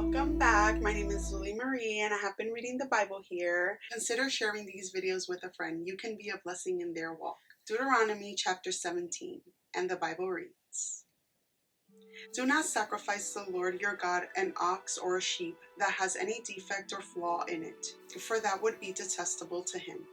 Welcome back. My name is Julie Marie and I have been reading the Bible here. Consider sharing these videos with a friend. You can be a blessing in their walk. Deuteronomy chapter 17, and the Bible reads, "Do not sacrifice to the Lord your God an ox or a sheep that has any defect or flaw in it, for that would be detestable to him.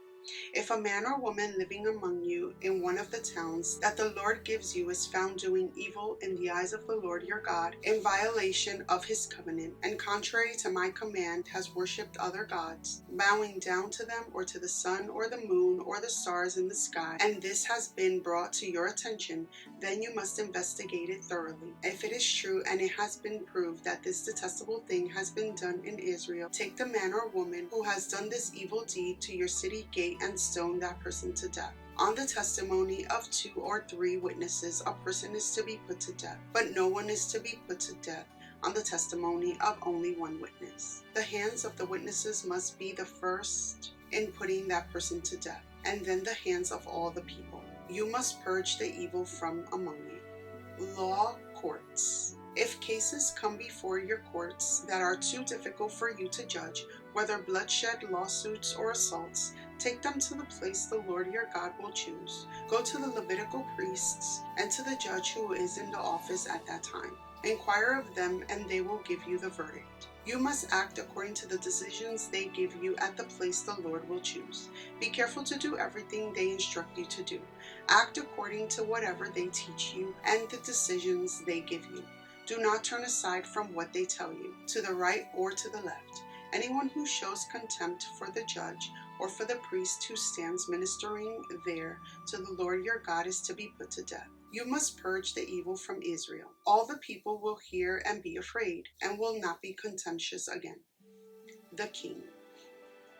If a man or woman living among you in one of the towns that the Lord gives you is found doing evil in the eyes of the Lord your God, in violation of his covenant, and contrary to my command has worshipped other gods, bowing down to them or to the sun or the moon or the stars in the sky, and this has been brought to your attention, then you must investigate it thoroughly. If it is true and it has been proved that this detestable thing has been done in Israel, take the man or woman who has done this evil deed to your city gate and stone that person to death. On the testimony of 2 or 3 witnesses, a person is to be put to death, but no one is to be put to death on the testimony of only one witness. The hands of the witnesses must be the first in putting that person to death, and then the hands of all the people. You must purge the evil from among you." Law courts. If cases come before your courts that are too difficult for you to judge, whether bloodshed, lawsuits, or assaults, take them to the place the Lord your God will choose. Go to the Levitical priests and to the judge who is in the office at that time. Inquire of them and they will give you the verdict. You must act according to the decisions they give you at the place the Lord will choose. Be careful to do everything they instruct you to do. Act according to whatever they teach you and the decisions they give you. Do not turn aside from what they tell you, to the right or to the left. Anyone who shows contempt for the judge or for the priest who stands ministering there to the Lord your God is to be put to death. You must purge the evil from Israel. All the people will hear and be afraid, and will not be contentious again. The king.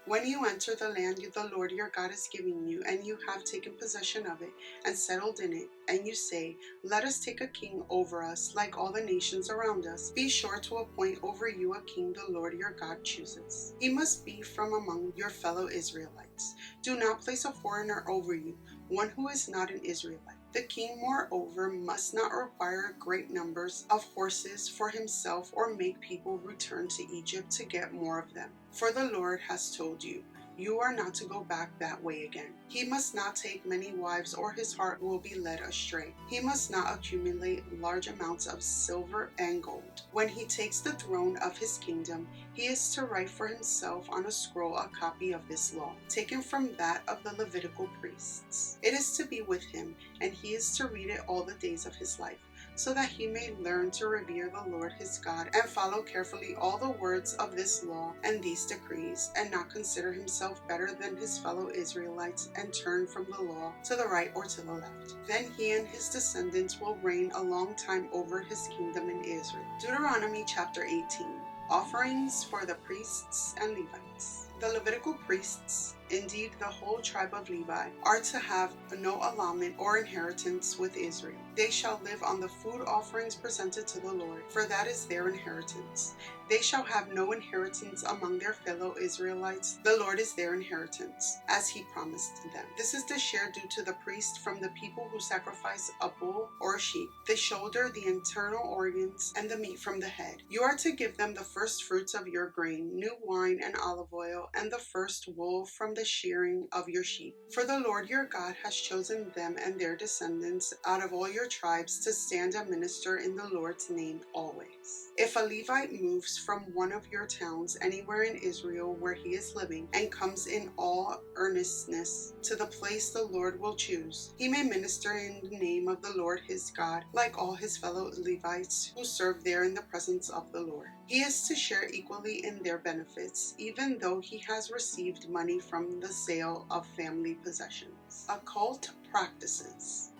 When you enter the land the Lord your God is giving you, and you have taken possession of it and settled in it, and you say, "Let us take a king over us, like all the nations around us," be sure to appoint over you a king the Lord your God chooses. He must be from among your fellow Israelites. Do not place a foreigner over you, one who is not an Israelite. The king, moreover, must not require great numbers of horses for himself or make people return to Egypt to get more of them. For the Lord has told you, you are not to go back that way again. He must not take many wives or his heart will be led astray. He must not accumulate large amounts of silver and gold. When he takes the throne of his kingdom, he is to write for himself on a scroll a copy of this law, taken from that of the Levitical priests. It is to be with him, and he is to read it all the days of his life, so that he may learn to revere the Lord his God and follow carefully all the words of this law and these decrees, and not consider himself better than his fellow Israelites and turn from the law to the right or to the left. Then he and his descendants will reign a long time over his kingdom in Israel. Deuteronomy chapter 18. Offerings for the priests and Levites. The Levitical priests, indeed the whole tribe of Levi, are to have no allotment or inheritance with Israel. They shall live on the food offerings presented to the Lord, for that is their inheritance. They shall have no inheritance among their fellow Israelites. The Lord is their inheritance, as he promised them. This is the share due to the priest from the people who sacrifice a bull or a sheep, the shoulder, the internal organs, and the meat from the head. You are to give them the first fruits of your grain, new wine and olive oil, and the first wool from the shearing of your sheep. For the Lord your God has chosen them and their descendants out of all your tribes to stand and minister in the Lord's name always. If a Levite moves from one of your towns anywhere in Israel where he is living, and comes in all earnestness to the place the Lord will choose, he may minister in the name of the Lord his God, like all his fellow Levites who serve there in the presence of the Lord. He is to share equally in their benefits, even though he has received money from the sale of family possessions. Occult practices.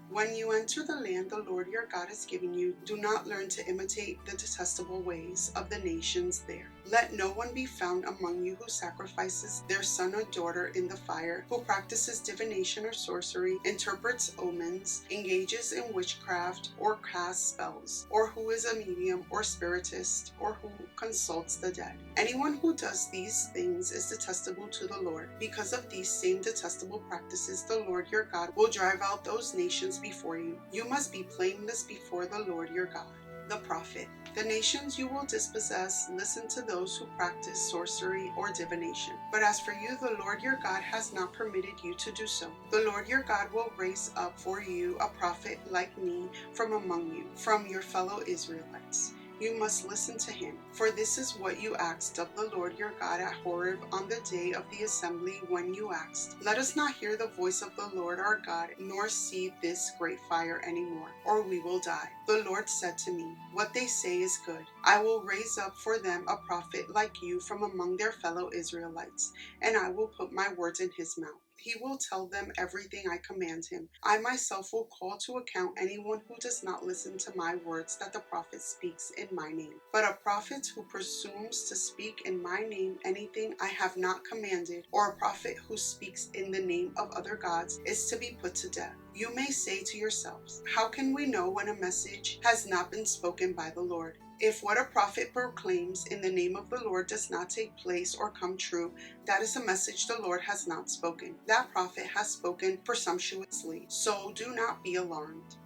When you enter the land the Lord your God is giving you, do not learn to imitate the detestable ways of the nations there. Let no one be found among you who sacrifices their son or daughter in the fire, who practices divination or sorcery, interprets omens, engages in witchcraft, or casts spells, or who is a medium or spiritist, or who consults the dead. Anyone who does these things is detestable to the Lord. Because of these same detestable practices, the Lord your God will drive out those nations before you. You must be blameless before the Lord your God. The prophet. The nations you will dispossess listen to those who practice sorcery or divination. But as for you, the Lord your God has not permitted you to do so. The Lord your God will raise up for you a prophet like me from among you, from your fellow Israelites. You must listen to him, for this is what you asked of the Lord your God at Horeb on the day of the assembly, when you asked, "Let us not hear the voice of the Lord our God, nor see this great fire anymore, or we will die." The Lord said to me, "What they say is good. I will raise up for them a prophet like you from among their fellow Israelites, and I will put my words in his mouth. He will tell them everything I command him. I myself will call to account anyone who does not listen to my words that the prophet speaks in my name. But a prophet who presumes to speak in my name anything I have not commanded, or a prophet who speaks in the name of other gods, is to be put to death. You may say to yourselves, how can we know when a message has not been spoken by the Lord? If what a prophet proclaims in the name of the Lord does not take place or come true, that is a message the Lord has not spoken. That prophet has spoken presumptuously, so do not be alarmed.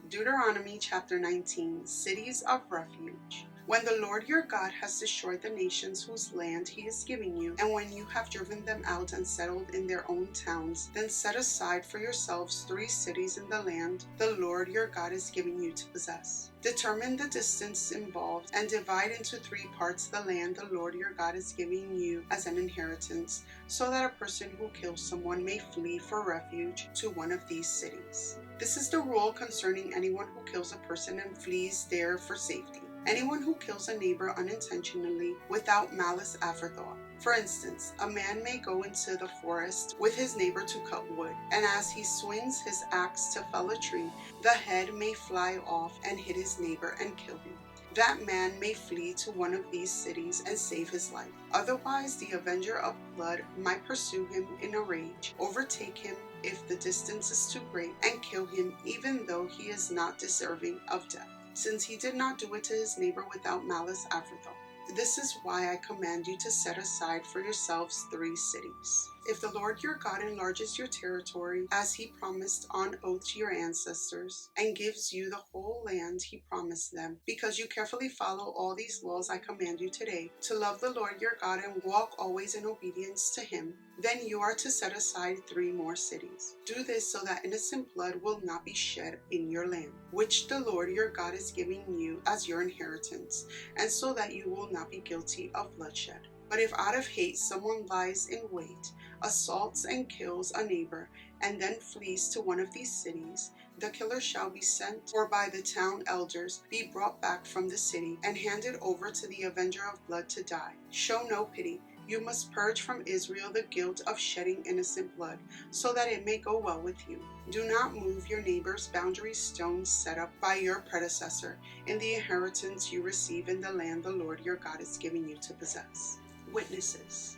Deuteronomy chapter 19, Cities of Refuge. When the Lord your God has destroyed the nations whose land he is giving you, and when you have driven them out and settled in their own towns, then set aside for yourselves 3 cities in the land the Lord your God is giving you to possess. Determine the distance involved and divide into 3 parts the land the Lord your God is giving you as an inheritance, so that a person who kills someone may flee for refuge to one of these cities. This is the rule concerning anyone who kills a person and flees there for safety. Anyone who kills a neighbor unintentionally without malice aforethought. For instance, a man may go into the forest with his neighbor to cut wood, and as he swings his axe to fell a tree, the head may fly off and hit his neighbor and kill him. That man may flee to one of these cities and save his life. Otherwise, the avenger of blood might pursue him in a rage, overtake him if the distance is too great, and kill him even though he is not deserving of death, since he did not do it to his neighbor without malice aforethought. This is why I command you to set aside for yourselves 3 cities. If the Lord your God enlarges your territory, as he promised on oath to your ancestors, and gives you the whole land he promised them, because you carefully follow all these laws I command you today, to love the Lord your God and walk always in obedience to him, then you are to set aside 3 more cities. Do this so that innocent blood will not be shed in your land, which the Lord your God is giving you as your inheritance, and so that you will not be guilty of bloodshed. But if out of hate someone lies in wait, assaults and kills a neighbor, and then flees to one of these cities, the killer shall be sent, or by the town elders be brought back from the city, and handed over to the avenger of blood to die. Show no pity. You must purge from Israel the guilt of shedding innocent blood, so that it may go well with you. Do not move your neighbor's boundary stones set up by your predecessor in the inheritance you receive in the land the Lord your God is giving you to possess. Witnesses.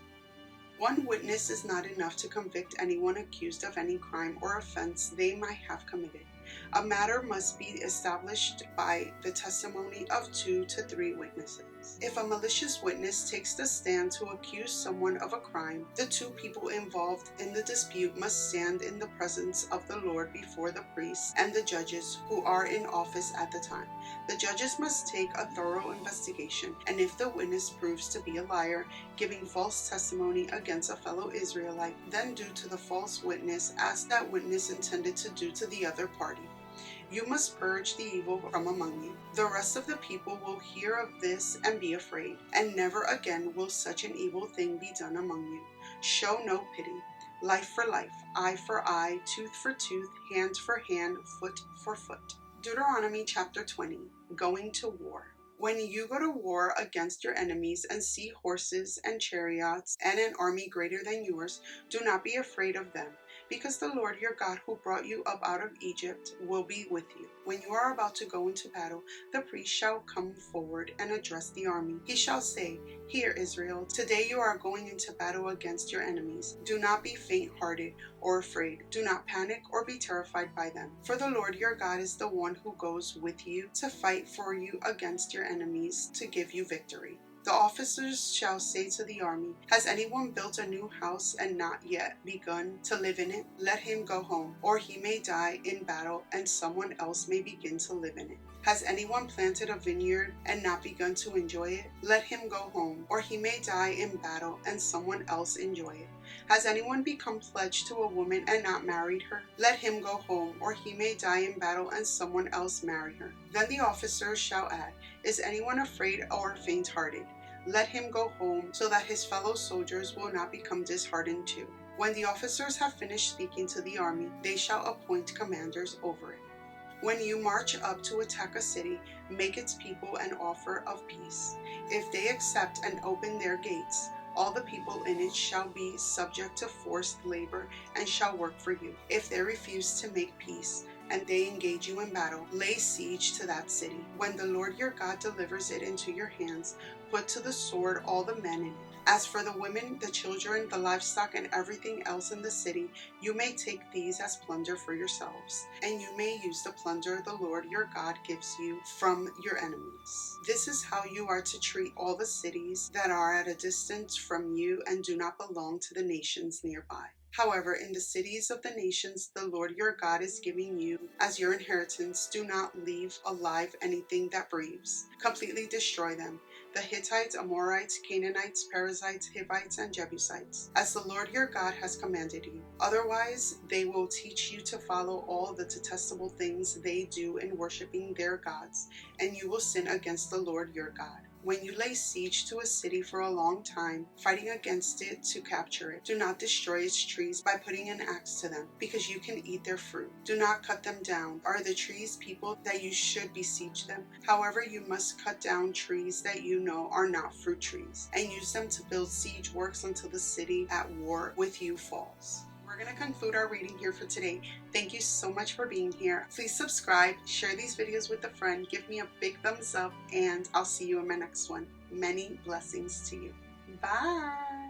One witness is not enough to convict anyone accused of any crime or offense they might have committed. A matter must be established by the testimony of 2 to 3 witnesses. If a malicious witness takes the stand to accuse someone of a crime, the 2 people involved in the dispute must stand in the presence of the Lord before the priests and the judges who are in office at the time. The judges must take a thorough investigation, and if the witness proves to be a liar, giving false testimony against a fellow Israelite, then do to the false witness as that witness intended to do to the other party. You must purge the evil from among you. The rest of the people will hear of this and be afraid, and never again will such an evil thing be done among you. Show no pity. Life for life, eye for eye, tooth for tooth, hand for hand, foot for foot. Deuteronomy chapter 20, Going to War. When you go to war against your enemies and see horses and chariots and an army greater than yours, do not be afraid of them, because the Lord your God who brought you up out of Egypt will be with you. When you are about to go into battle, the priest shall come forward and address the army. He shall say, "Hear, Israel, today you are going into battle against your enemies. Do not be faint-hearted or afraid. Do not panic or be terrified by them. For the Lord your God is the one who goes with you to fight for you against your enemies to give you victory." The officers shall say to the army, has anyone built a new house and not yet begun to live in it? Let him go home, or he may die in battle and someone else may begin to live in it. Has anyone planted a vineyard and not begun to enjoy it? Let him go home, or he may die in battle and someone else enjoy it. Has anyone become pledged to a woman and not married her? Let him go home, or he may die in battle and someone else marry her. Then the officers shall add, is anyone afraid or faint-hearted? Let him go home, so that his fellow soldiers will not become disheartened too. When the officers have finished speaking to the army, they shall appoint commanders over it. When you march up to attack a city, make its people an offer of peace. If they accept and open their gates, all the people in it shall be subject to forced labor and shall work for you. If they refuse to make peace, and they engage you in battle, lay siege to that city. When the Lord your God delivers it into your hands, put to the sword all the men in it. As for the women, the children, the livestock, and everything else in the city, you may take these as plunder for yourselves, and you may use the plunder the Lord your God gives you from your enemies. This is how you are to treat all the cities that are at a distance from you and do not belong to the nations nearby. However, in the cities of the nations the Lord your God is giving you as your inheritance, do not leave alive anything that breathes. Completely destroy them. The Hittites, Amorites, Canaanites, Perizzites, Hivites, and Jebusites, as the Lord your God has commanded you. Otherwise, they will teach you to follow all the detestable things they do in worshiping their gods, and you will sin against the Lord your God. When you lay siege to a city for a long time, fighting against it to capture it, do not destroy its trees by putting an axe to them, because you can eat their fruit. Do not cut them down. Are the trees people that you should besiege them? However, you must cut down trees that you know are not fruit trees, and use them to build siege works until the city at war with you falls. We're going to conclude our reading here for today. Thank you so much for being here. Please subscribe, share these videos with a friend, give me a big thumbs up, and I'll see you in my next one. Many blessings to you. Bye.